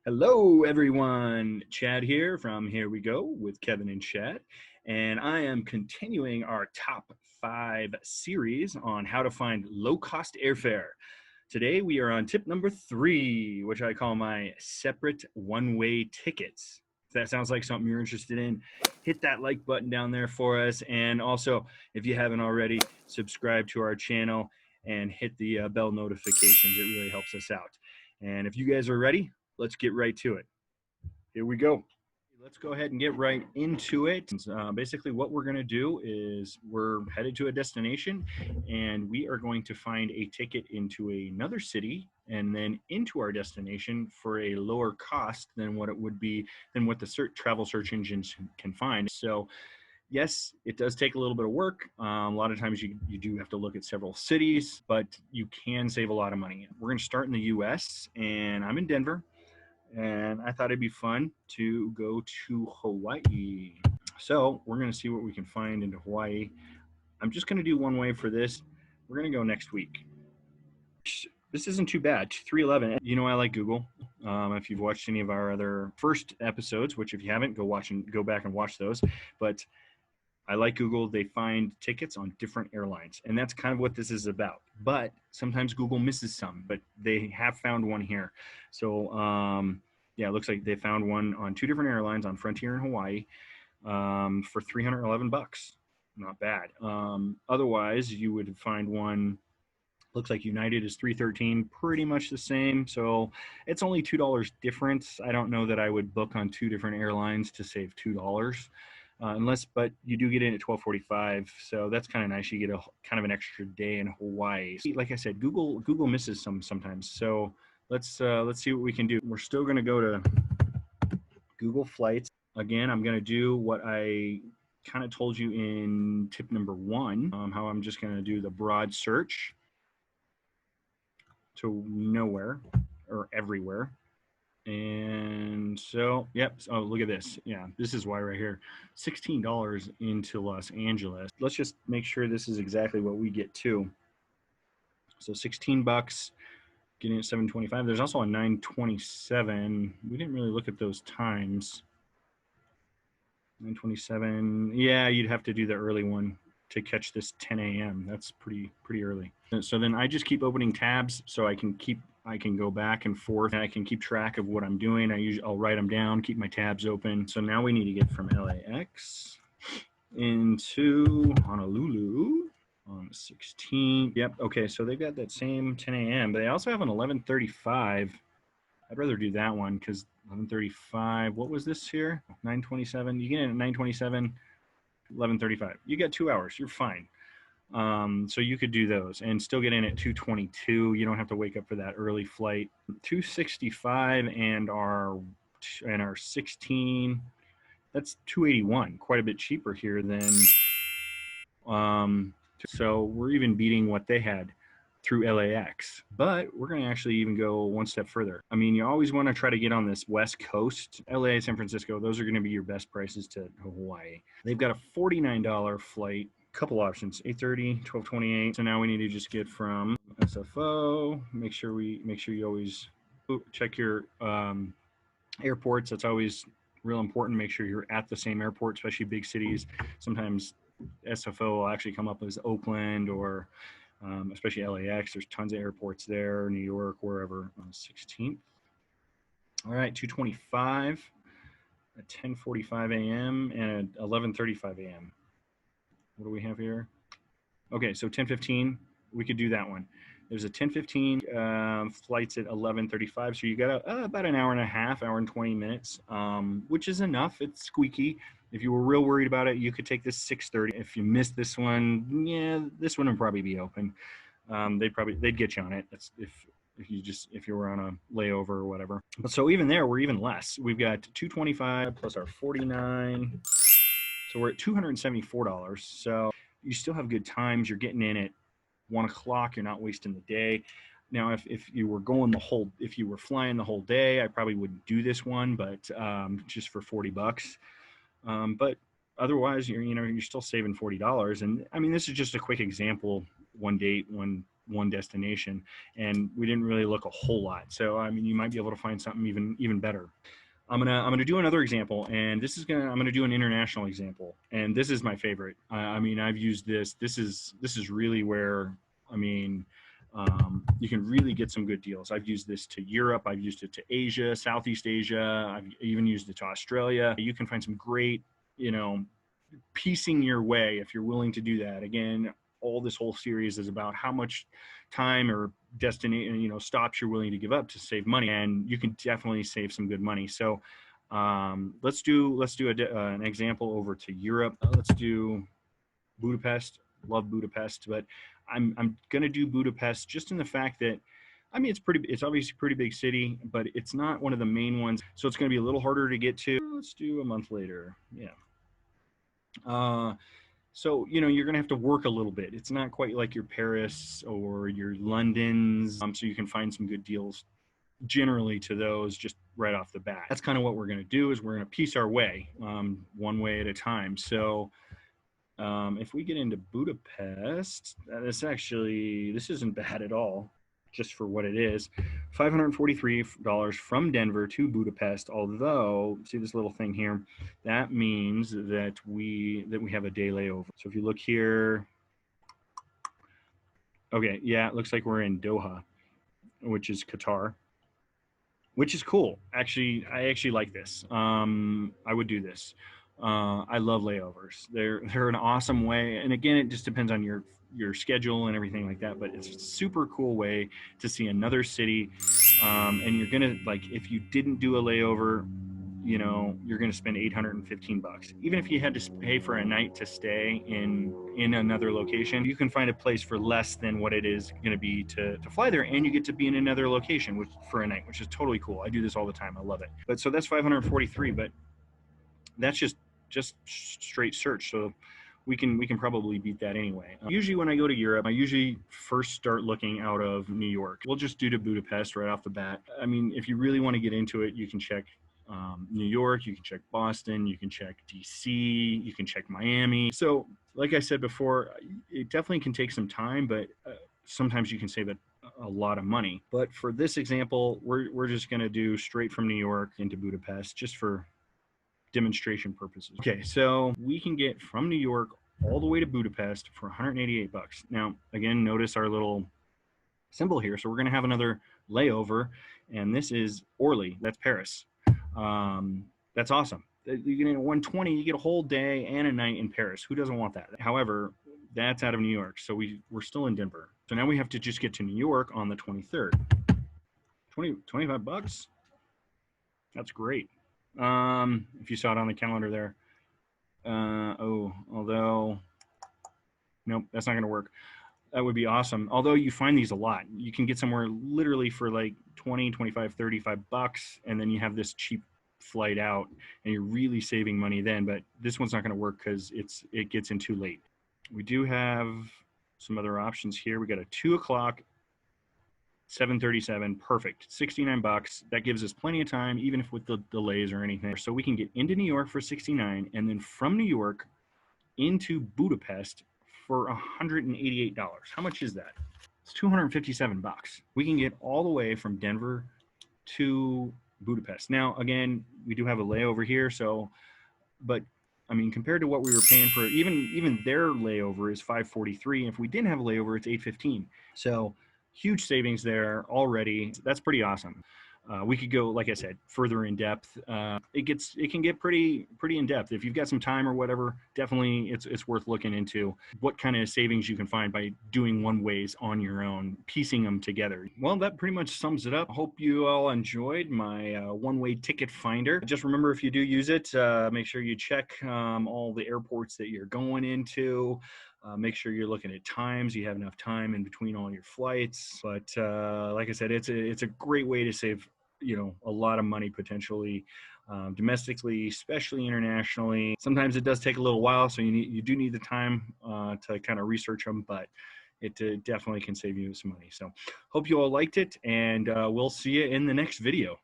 Hello, everyone. Chad here from Here We Go with Kevin and Chad. And I am continuing our top 5 series on how to find low-cost airfare. Today, we are on tip number 3, which I call my separate one-way tickets. If that sounds like something you're interested in, hit that like button down there for us. And also, if you haven't already, subscribe to our channel and hit the bell notifications. It really helps us out. And if you guys are ready, let's get right to it. Here we go. Let's go ahead and get right into it. Basically, what we're going to do is we're headed to a destination and we are going to find a ticket into another city and then into our destination for a lower cost than what it would be, than what the travel search engines can find. So yes, it does take a little bit of work. A lot of times you do have to look at several cities, but you can save a lot of money. We're going to start in the US, and I'm in Denver, and I thought it'd be fun to go to Hawaii. So we're going to see what we can find into Hawaii. I'm just going to do one way for this. We're going to go next week. This isn't too bad. 311. You know, I like Google. If you've watched any of our other first episodes, which if you haven't, go back and watch those. But I like Google. They find tickets on different airlines, and that's kind of what this is about. But sometimes Google misses some, but they have found one here. So yeah, it looks like they found one on 2 different airlines on Frontier in Hawaii for $311. Not bad. Otherwise, you would find one. Looks like United is $313, pretty much the same. So it's only $2 difference. I don't know that I would book on 2 different airlines to save $2. But you do get in at 12:45, so that's kind of nice. You get a kind of an extra day in Hawaii. Like I said, Google misses sometimes. So let's see what we can do. We're still going to go to Google Flights again. I'm going to do what I kind of told you in tip number 1, how I'm just going to do the broad search to nowhere or everywhere. And so, yep. Oh, look at this. Yeah, this is why right here. $16 into Los Angeles. Let's just make sure this is exactly what we get too. So $16, getting at 725. There's also a 927. We didn't really look at those times. 927. Yeah, you'd have to do the early one to catch this 10 a.m. That's pretty early. So then I just keep opening tabs so I can go back and forth, and I can keep track of what I'm doing. I'll write them down, keep my tabs open. So now we need to get from LAX into Honolulu on the 16th. Yep. Okay. So they've got that same 10 a.m., but they also have an 11:35. I'd rather do that one because 11:35. What was this here? 9:27. You get in at 9:27. 11:35. You got 2 hours. You're fine. So you could do those and still get in at 2:22. You don't have to wake up for that early flight. 265 and our 16. That's 281. Quite a bit cheaper here than. So we're even beating what they had through LAX, but we're going to actually even go one step further. I mean, you always want to try to get on this West Coast. LA, San Francisco, those are going to be your best prices to Hawaii. They've got a $49 flight, couple options, 8:30, 12:28. So now we need to just get from SFO. Make sure you always check your airports. That's always real important. Make sure you're at the same airport, especially big cities. Sometimes SFO will actually come up as Oakland or especially LAX. There's tons of airports there, New York, wherever. On the 16th. All right, 2:25 at 10:45 a.m. and at 11:35 a.m. What do we have here? Okay, so 10:15. We could do that one. There's a 10:15 flights at 11:35, so you got about an hour and a half, hour and 20 minutes, which is enough. It's squeaky. If you were real worried about it, you could take this 6:30. If you missed this one, yeah, this one would probably be open. They'd get you on it. That's if you were on a layover or whatever. But so even there, we're even less. We've got 225 plus our 49, so we're at $274. So you still have good times. You're getting in at 1 o'clock. You're not wasting the day. Now, if you were if you were flying the whole day, I probably wouldn't do this one, but just for $40. But otherwise, you're still saving $40. And I mean, this is just a quick example, one date, one one destination, and we didn't really look a whole lot. So I mean, you might be able to find something even better. I'm gonna do another example, and I'm gonna do an international example, and this is my favorite. I mean, I've used this. This is really where, I mean, you can really get some good deals. I've used this to Europe. I've used it to Asia, Southeast Asia. I've even used it to Australia. You can find some great, piecing your way if you're willing to do that. Again, all this whole series is about how much time or destination, stops you're willing to give up to save money, and you can definitely save some good money. So let's do an example over to Europe. Let's do Budapest. Love Budapest, but I'm gonna do Budapest just in the fact that, I mean, it's obviously a pretty big city, but it's not one of the main ones, so it's gonna be a little harder to get to. Let's do a month later. Yeah. So, you're going to have to work a little bit. It's not quite like your Paris or your Londons. So you can find some good deals generally to those just right off the bat. That's kind of what we're going to do, is we're going to piece our way one way at a time. So if we get into Budapest, this isn't bad at all, just for what it is. $543 from Denver to Budapest. Although, see this little thing here, that means that we have a day layover. So if you look here, okay, yeah, it looks like we're in Doha, which is Qatar, which is cool. Actually, I actually like this. I would do this. I love layovers. They're an awesome way, and again, it just depends on your schedule and everything like that. But it's a super cool way to see another city, and you're gonna, like, if you didn't do a layover, you're gonna spend $815. Even if you had to pay for a night to stay in another location, you can find a place for less than what it is gonna be to fly there, and you get to be in another location for a night, which is totally cool. I do this all the time. I love it. But so that's 543, but that's just straight search. So we can probably beat that anyway. Usually when I go to Europe, I usually first start looking out of New York. We'll just do to Budapest right off the bat. I mean, if you really want to get into it, you can check New York, you can check Boston, you can check DC, you can check Miami. So like I said before, it definitely can take some time, but sometimes you can save a lot of money. But for this example, we're just going to do straight from New York into Budapest, just for demonstration purposes. Okay, so we can get from New York all the way to Budapest for 188 bucks. Now, again, notice our little symbol here. So we're going to have another layover, and this is Orly. That's Paris. That's awesome. You get 120, you get a whole day and a night in Paris. Who doesn't want that? However, that's out of New York, so we're still in Denver. So now we have to just get to New York on the 23rd. 25 bucks? That's great. If you saw it on the calendar there. Although, nope, that's not going to work. That would be awesome. Although you find these a lot. You can get somewhere literally for like 20, 25, 35 bucks, and then you have this cheap flight out, and you're really saving money then. But this one's not going to work because it gets in too late. We do have some other options here. We got a 2 o'clock 737, perfect, 69 bucks. That gives us plenty of time, even if with the delays or anything. So we can get into New York for 69, and then from New York into Budapest for $188. How much is that? It's 257 bucks. We can get all the way from Denver to Budapest. Now, again, we do have a layover here, but I mean, compared to what we were paying for, even their layover is $543. And if we didn't have a layover, it's $815. So huge savings there already. That's pretty awesome. We could go, like I said, further in depth. It can get pretty in depth. If you've got some time or whatever, definitely it's worth looking into what kind of savings you can find by doing one ways on your own, piecing them together. Well, that pretty much sums it up. I hope you all enjoyed my one-way ticket finder. Just remember, if you do use it, make sure you check all the airports that you're going into. Make sure you're looking at times. You have enough time in between all your flights. But like I said, it's a great way to save a lot of money potentially, domestically, especially internationally. Sometimes it does take a little while, so you do need the time to kind of research them, but it definitely can save you some money. So hope you all liked it, and we'll see you in the next video.